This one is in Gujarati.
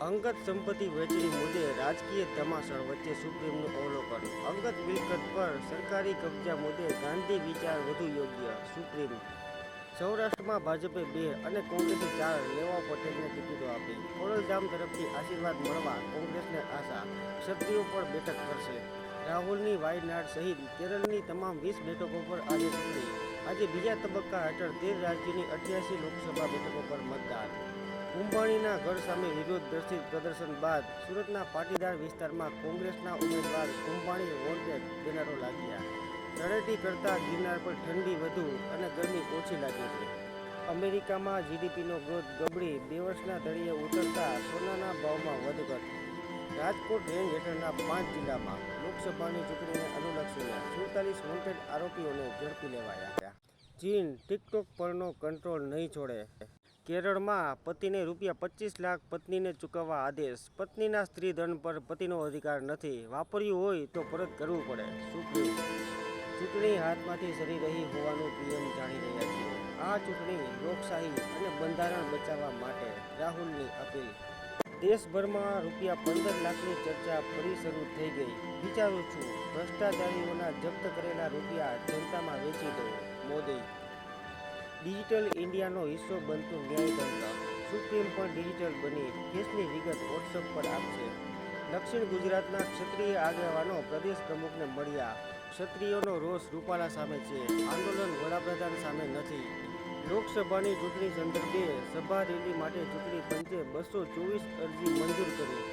અંગત સંપત્તિ વહેંચણી મુદ્દે રાજકીય ધમાસાણ વચ્ચે સુપ્રીમનું અવલોકન. અંગત મિલકત પર સરકારી કબજા મુદ્દે ગાંધી વિચાર વધુ યોગ્ય. સુપ્રીમ. સૌરાષ્ટ્રમાં ભાજપે 2 અને કોંગ્રેસે 4 લેવા પટેલને ટિકિટો આપી. ખોડલધામ તરફથી આશીર્વાદ મળવા કોંગ્રેસને આશા. ક્ષત્રિયો પણ બેઠક કરશે. રાહુલની વાયનાડ સહિત કેરળની તમામ 20 બેઠકો પર આજે ચૂંટણી. આજે બીજા તબક્કા હેઠળ 13 રાજ્યોની 88 લોકસભા બેઠકો પર મતદાન. કુંભાણીના ગઢ સામે વિરોધ પ્રદર્શન બાદ સુરતના પાટીદાર વિસ્તારમાં કોંગ્રેસના ઉમેદવાર કુંભાણી વોન્ટેડ બેનરો લાગ્યા. તળેટી કરતાં ગિરનાર પર ઠંડી વધુ અને ગરમી ઓછી લાગે છે. અમેરિકામાં જીડીપીનો ગ્રોથ ગબડી 2 વર્ષના તળિયે ઉતરતા સોનાના ભાવમાં વધઘટ. રાજકોટ રેન્જ હેઠળના 5 જિલ્લામાં લોકસભાની ચૂંટણીને અનુલક્ષીને 47 વોન્ટેડ આરોપીઓને ઝડપી લેવાયા. ચીન ટિકટોક પરનો કંટ્રોલ નહીં છોડે. કેરળમાં પતિને ₹25 લાખ પત્નીને ચૂકવવા આદેશ. પત્નીના સ્ત્રીધન પર પતિનો અધિકાર નથી. વાપર્યું હોય તો પરત કરવું પડે. સુપ્રીમ. ચૂંટણી હાથમાંથી સરી રહી હોવાનું પીએમ જાણી રહ્યા છે. આ ચૂંટણી લોકશાહી અને બંધારણ બચાવવા માટે રાહુલની અપીલ. દેશભરમાં ₹15 લાખની ચર્ચા ફરી શરૂ થઈ ગઈ. વિચારું છું ભ્રષ્ટાચારીઓના જપ્ત કરેલા રૂપિયા જનતામાં વેચી દો. મોદી. ડિજિટલ ઇન્ડિયાનો હિસ્સો બનતું ન્યાયતંત્ર. સુપ્રીમ પણ ડિજિટલ બની કેસની વિગત વોટ્સઅપ પર આપશે. દક્ષિણ ગુજરાતના ક્ષત્રિય આગેવાનો પ્રદેશ પ્રમુખને મળ્યા. ક્ષત્રિયોનો રોષ રૂપાલા સામે છે. આંદોલન વડાપ્રધાન સામે નથી. લોકસભાની ચૂંટણી સંદર્ભે સભા રેલી માટે ચૂંટણી પંચે 224 અરજી મંજૂર કરી.